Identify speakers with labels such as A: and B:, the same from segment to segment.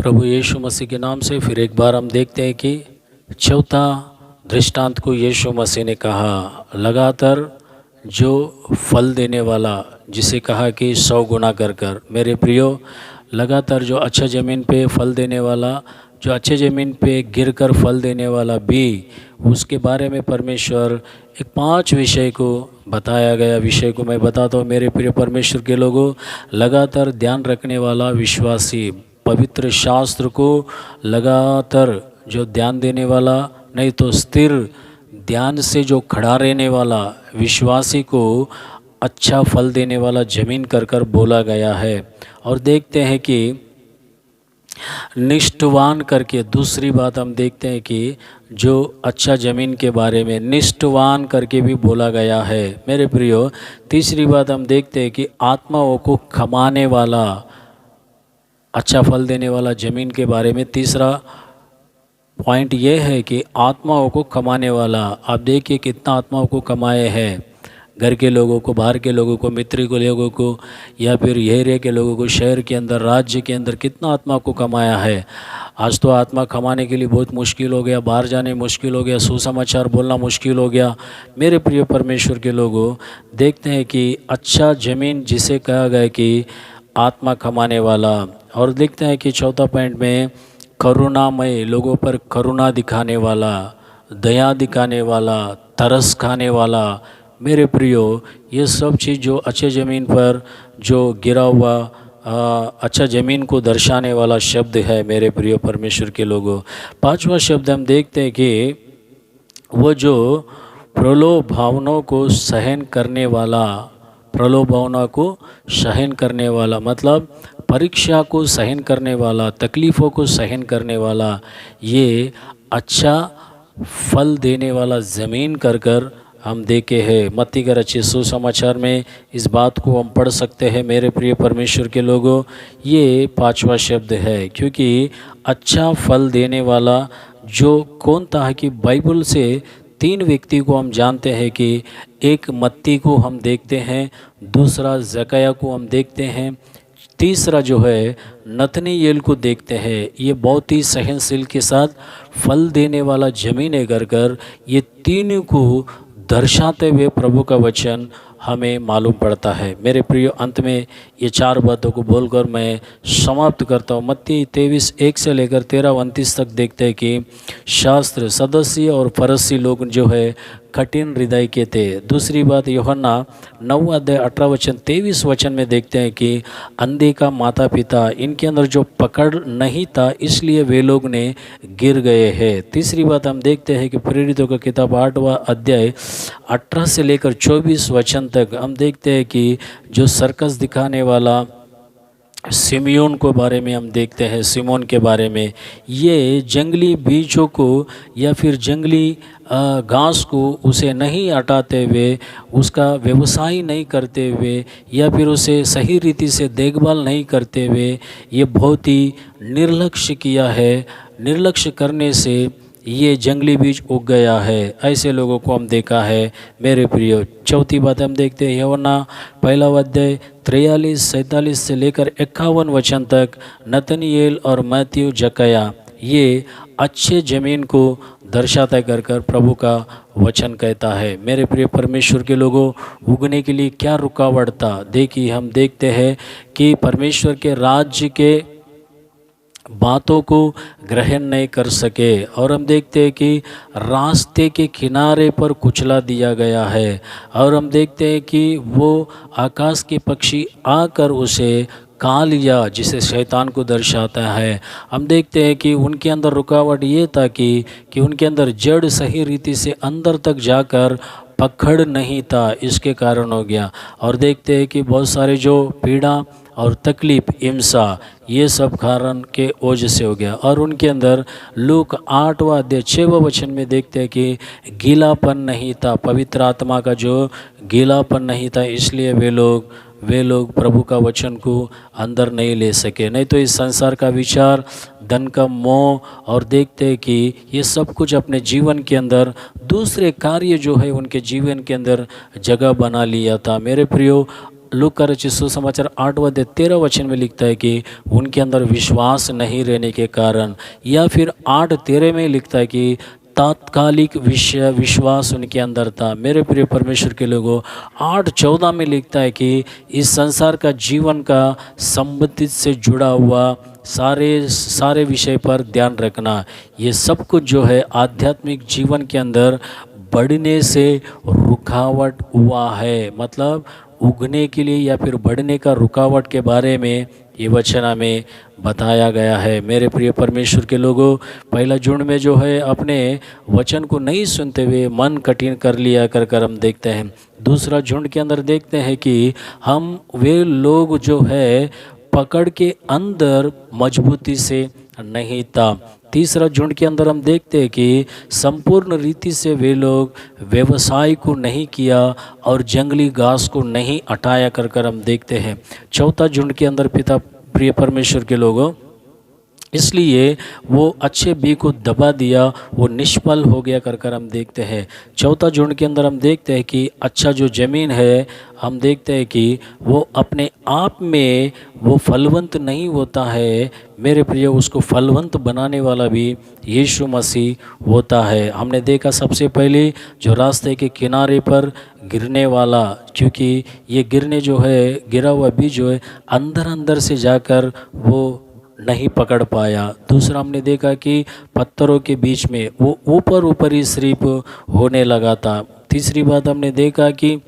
A: प्रभु यीशु मसीह के नाम से फिर एक बार हम देखते हैं कि चौथा दृष्टांत को यीशु मसीह ने कहा, लगातार जो फल देने वाला, जिसे कहा कि 100 गुना कर कर। मेरे प्रियो, लगातार जो अच्छा ज़मीन पे फल देने वाला, जो अच्छे ज़मीन पे गिरकर फल देने वाला भी, उसके बारे में परमेश्वर एक 5 विषय को बताया गया। विषय को मैं बताता हूँ मेरे प्रिय परमेश्वर के लोगों। लगातार ध्यान रखने वाला विश्वासी, पवित्र शास्त्र को लगातार जो ध्यान देने वाला, नहीं तो स्थिर ध्यान से जो खड़ा रहने वाला विश्वासी को अच्छा फल देने वाला जमीन कर कर बोला गया है। और देखते हैं कि निष्ठवान करके दूसरी बात हम देखते हैं कि जो अच्छा ज़मीन के बारे में निष्ठवान करके भी बोला गया है। मेरे प्रियो, तीसरी बात हम देखते हैं कि आत्माओं को कमाने वाला, अच्छा फल देने वाला ज़मीन के बारे में तीसरा पॉइंट ये है कि आत्माओं को कमाने वाला। आप देखिए कितना आत्माओं को कमाए हैं, घर के लोगों को, बाहर के लोगों को, मित्र के लोगों को, या फिर एरिया के लोगों को, शहर के अंदर, राज्य के अंदर कितना आत्मा को कमाया है। आज तो आत्मा कमाने के लिए बहुत मुश्किल हो गया, बाहर जाने मुश्किल हो गया, सुसमाचार बोलना मुश्किल हो गया। मेरे प्रिय परमेश्वर के लोगों, देखते हैं कि अच्छा ज़मीन जिसे कहा गया कि आत्मा कमाने वाला। और देखते हैं कि चौथा पॉइंट में करुणामय, लोगों पर करुणा दिखाने वाला, दया दिखाने वाला, तरस खाने वाला। मेरे प्रियो, ये सब चीज़ जो अच्छे ज़मीन पर जो गिरा हुआ अच्छा ज़मीन को दर्शाने वाला शब्द है मेरे प्रिय परमेश्वर के लोगों। 5वां शब्द हम देखते हैं कि वो जो प्रलोभनों को सहन करने वाला, प्रलोभनों को सहन करने वाला मतलब परीक्षा को सहन करने वाला, तकलीफ़ों को सहन करने वाला, ये अच्छा फल देने वाला ज़मीन कर कर हम देखे हैं। मत्ती का रचित सुसमाचार में इस बात को हम पढ़ सकते हैं मेरे प्रिय परमेश्वर के लोगों। ये 5वां शब्द है, क्योंकि अच्छा फल देने वाला जो कौन था कि बाइबल से 3 व्यक्ति को हम जानते हैं कि एक मत्ती को हम देखते हैं, दूसरा जकया को हम देखते हैं, तीसरा जो है नतनीएल को देखते हैं। ये बहुत ही सहनशील के साथ फल देने वाला ज़मीन कर कर ये 3 को दर्शाते हुए प्रभु का वचन हमें मालूम पड़ता है। मेरे प्रिय, अंत में ये 4 बातों को बोलकर मैं समाप्त करता हूँ। मत्ती 23:1 से लेकर 13:29 तक देखते हैं कि शास्त्र सदस्य और फरीसी लोग जो है कठिन हृदय के थे। दूसरी बात, यूहन्ना 9:18-23 में देखते हैं कि अंधे का माता पिता, इनके अंदर जो पकड़ नहीं था इसलिए वे लोग ने गिर गए हैं। तीसरी बात हम देखते हैं कि प्रेरितों का किताब 8वां अध्याय 18 से लेकर 24 वचन तक हम देखते हैं कि जो सर्कस दिखाने वाला सिमियोन को बारे में हम देखते हैं। सिमोन के बारे में, ये जंगली बीजों को या फिर जंगली घास को उसे नहीं हटाते हुए, उसका व्यवसाय नहीं करते हुए, या फिर उसे सही रीति से देखभाल नहीं करते हुए ये बहुत ही निर्लक्ष्य किया है। निर्लक्ष्य करने से ये जंगली बीज उग गया है। ऐसे लोगों को हम देखा है मेरे प्रियो। चौथी बात हम देखते हैं यूहन्ना 1 अध्याय 43-47 से लेकर 51 वचन तक नतनीएल और मैथ्यू, जकया, ये अच्छे ज़मीन को दर्शाता कर कर प्रभु का वचन कहता है। मेरे प्रिय परमेश्वर के लोगों, उगने के लिए क्या रुकावट था? देखिए, हम देखते हैं कि परमेश्वर के राज्य के बातों को ग्रहण नहीं कर सके, और हम देखते हैं कि रास्ते के किनारे पर कुचला दिया गया है। और हम देखते हैं कि वो आकाश के पक्षी आकर उसे खा लिया, जिसे शैतान को दर्शाता है। हम देखते हैं कि उनके अंदर रुकावट ये था कि उनके अंदर जड़ सही रीति से अंदर तक जाकर पकड़ नहीं था, इसके कारण हो गया। और देखते हैं कि बहुत सारे जो पीड़ा और तकलीफ, हिंसा, ये सब कारण के वजह से हो गया। और उनके अंदर लूक 8वां अध्याय 6वां वचन में देखते हैं कि गीलापन नहीं था, पवित्र आत्मा का जो गीलापन नहीं था, इसलिए वे लोग प्रभु का वचन को अंदर नहीं ले सके। नहीं तो इस संसार का विचार, धन का मोह, और देखते हैं कि ये सब कुछ अपने जीवन के अंदर दूसरे कार्य जो है उनके जीवन के अंदर जगह बना लिया था। मेरे प्रियो, लूका रचित सुसमाचार 8वां अध्याय 13 वचन में लिखता है कि उनके अंदर विश्वास नहीं रहने के कारण, या फिर 8:13 में लिखता है कि तात्कालिक विश्वास उनके अंदर था। मेरे प्रिय परमेश्वर के लोगों, 8:14 में लिखता है कि इस संसार का जीवन का संबंधित से जुड़ा हुआ सारे विषय पर ध्यान रखना। ये सब कुछ जो है आध्यात्मिक जीवन के अंदर बढ़ने से रुकावट हुआ है, मतलब उगने के लिए या फिर बढ़ने का रुकावट के बारे में ये वचन हमें बताया गया है। मेरे प्रिय परमेश्वर के लोगों, पहला झुंड में जो है अपने वचन को नहीं सुनते हुए मन कठिन कर लिया कर हम देखते हैं। दूसरा झुंड के अंदर देखते हैं कि हम वे लोग जो है पकड़ के अंदर मजबूती से नहीं था। तीसरा झुंड के अंदर हम देखते हैं कि संपूर्ण रीति से वे लोग व्यवसाय को नहीं किया और जंगली घास को नहीं हटाया कर हम देखते हैं। चौथा झुंड के अंदर पिता प्रिय परमेश्वर के लोगों, इसलिए वो अच्छे बीज को दबा दिया, वो निष्फल हो गया कर हम देखते हैं। चौथा झुंड के अंदर हम देखते हैं कि अच्छा जो ज़मीन है, हम देखते हैं कि वो अपने आप में वो फलवंत नहीं होता है। मेरे प्रिय, उसको फलवंत बनाने वाला भी यीशु मसीह होता है। हमने देखा सबसे पहले जो रास्ते के किनारे पर गिरने वाला, क्योंकि ये गिरने जो है गिरा हुआ बीज जो है अंदर से जाकर वो नहीं पकड़ पाया। दूसरा हमने देखा कि पत्थरों के बीच में वो ऊपर ही सिर्फ होने लगा था। तीसरी बात हमने देखा कि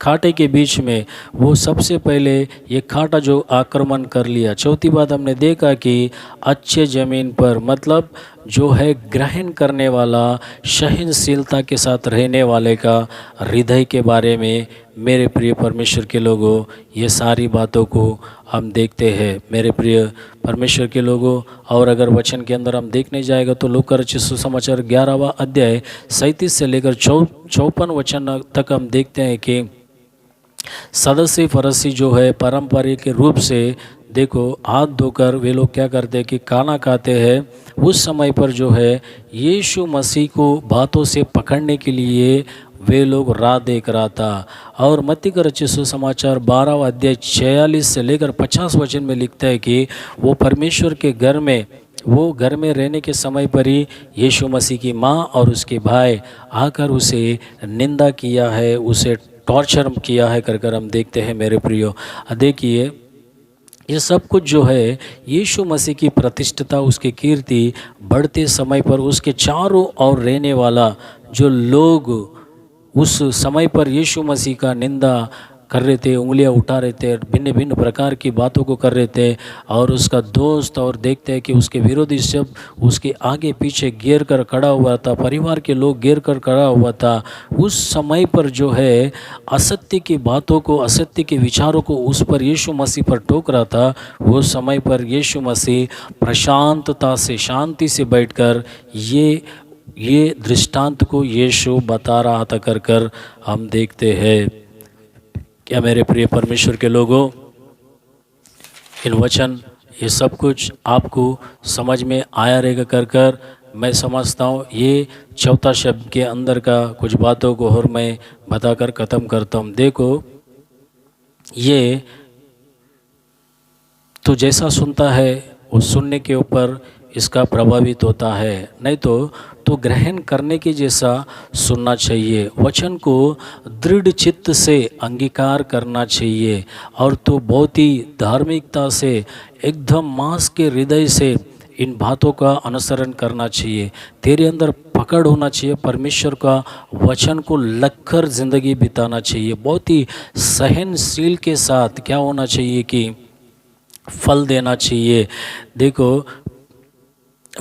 A: खाटे के बीच में वो सबसे पहले ये खाटा जो आक्रमण कर लिया। चौथी बात हमने देखा कि अच्छे ज़मीन पर, मतलब जो है ग्रहण करने वाला, सहनशीलता के साथ रहने वाले का हृदय के बारे में मेरे प्रिय परमेश्वर के लोगों, ये सारी बातों को हम देखते हैं। मेरे प्रिय परमेश्वर के लोगों, और अगर वचन के अंदर हम देखने जाएगा तो लूका रचित सुसमाचार 11वां अध्याय 37 से लेकर 54 वचन तक हम देखते हैं कि सदस्य फरसी जो है पारंपरिक के रूप से देखो हाथ धोकर वे लोग क्या करते हैं कि खाना खाते हैं। उस समय पर जो है यीशु मसीह को बातों से पकड़ने के लिए वे लोग राह देख रहा था। और मत्ती का रचित सुसमाचार 12वां अध्याय 46 से लेकर 50 वचन में लिखता है कि वो परमेश्वर के घर में रहने के समय पर ही यीशु मसीह की माँ और उसके भाई आकर उसे निंदा किया है, उसे टॉर्चर किया है कर हम देखते हैं। मेरे प्रियो, देखिए ये सब कुछ जो है यीशु मसीह की प्रतिष्ठिता, उसकी कीर्ति बढ़ते समय पर उसके चारों ओर रहने वाला जो लोग उस समय पर यीशु मसीह का निंदा कर रहे थे, उंगलियां उठा रहे थे, भिन्न भिन्न प्रकार की बातों को कर रहे थे, और उसका दोस्त और देखते हैं कि उसके विरोधी सब उसके आगे पीछे घेर कर खड़ा हुआ था, परिवार के लोग घेर कर खड़ा हुआ था। उस समय पर जो है असत्य की बातों को, असत्य के विचारों को उस पर यीशु मसीह पर टोक रहा था। वो समय पर यीशु मसीह प्रशांतता से, शांति से बैठकर ये दृष्टांत को यीशु बता रहा था कर हम देखते हैं। क्या मेरे प्रिय परमेश्वर के लोगों, इन वचन ये सब कुछ आपको समझ में आया रहेगा कर मैं समझता हूँ। ये चौथा शब्द के अंदर का कुछ बातों को और मैं बताकर ख़त्म करता हूँ। देखो, ये तो जैसा सुनता है वो सुनने के ऊपर इसका प्रभावित होता है, नहीं तो ग्रहण करने के जैसा सुनना चाहिए। वचन को दृढ़ चित्त से अंगीकार करना चाहिए, और तो बहुत ही धार्मिकता से, एकदम मांस के हृदय से इन बातों का अनुसरण करना चाहिए। तेरे अंदर पकड़ होना चाहिए, परमेश्वर का वचन को लगकर ज़िंदगी बिताना चाहिए। बहुत ही सहनशील के साथ क्या होना चाहिए कि फल देना चाहिए। देखो,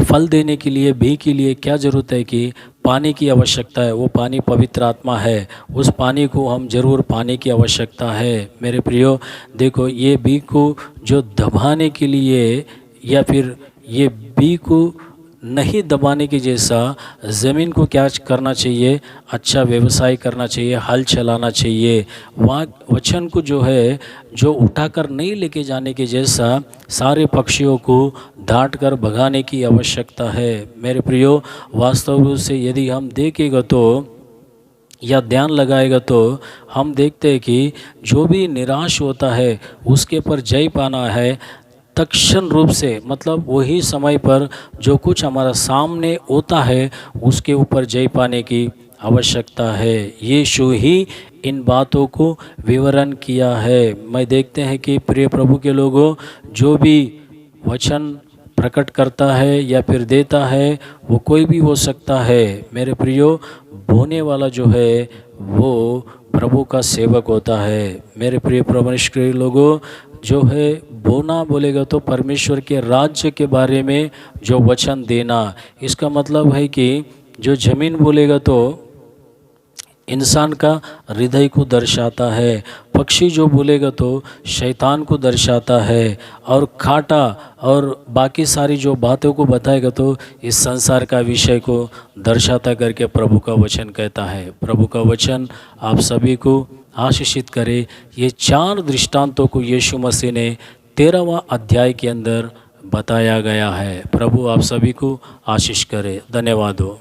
A: फल देने के लिए, बीज के लिए क्या ज़रूरत है कि पानी की आवश्यकता है। वो पानी पवित्र आत्मा है, उस पानी को हम जरूर पाने की आवश्यकता है। मेरे प्रियो, देखो, ये बीज को जो दबाने के लिए या फिर ये बीज को नहीं दबाने के जैसा ज़मीन को क्या करना चाहिए, अच्छा व्यवसाय करना चाहिए, हल चलाना चाहिए। वहाँ वचन को जो है जो उठाकर नहीं लेके जाने के जैसा सारे पक्षियों को डांट कर भगाने की आवश्यकता है। मेरे प्रियो, वास्तव से यदि हम देखेंगे तो या ध्यान लगाएगा तो हम देखते हैं कि जो भी निराश होता है उसके पर जय पाना है तत्क्षण रूप से, मतलब वही समय पर जो कुछ हमारा सामने होता है उसके ऊपर जय पाने की आवश्यकता है। यीशु ही इन बातों को विवरण किया है। मैं देखते हैं कि प्रिय प्रभु के लोगों, जो भी वचन प्रकट करता है या फिर देता है वो कोई भी हो सकता है। मेरे प्रियो, बोने वाला जो है वो प्रभु का सेवक होता है। मेरे प्रिय परमेश्वर के लोगों, जो है बोना बोलेगा तो परमेश्वर के राज्य के बारे में जो वचन देना, इसका मतलब है कि जो ज़मीन बोलेगा तो इंसान का हृदय को दर्शाता है, पक्षी जो बोलेगा तो शैतान को दर्शाता है, और खाटा और बाकी सारी जो बातों को बताएगा तो इस संसार का विषय को दर्शाता करके प्रभु का वचन कहता है। प्रभु का वचन आप सभी को आशीषित करे। ये 4 दृष्टांतों को यीशु मसीह ने 13वां अध्याय के अंदर बताया गया है। प्रभु आप सभी को आशीष करे। धन्यवाद हो।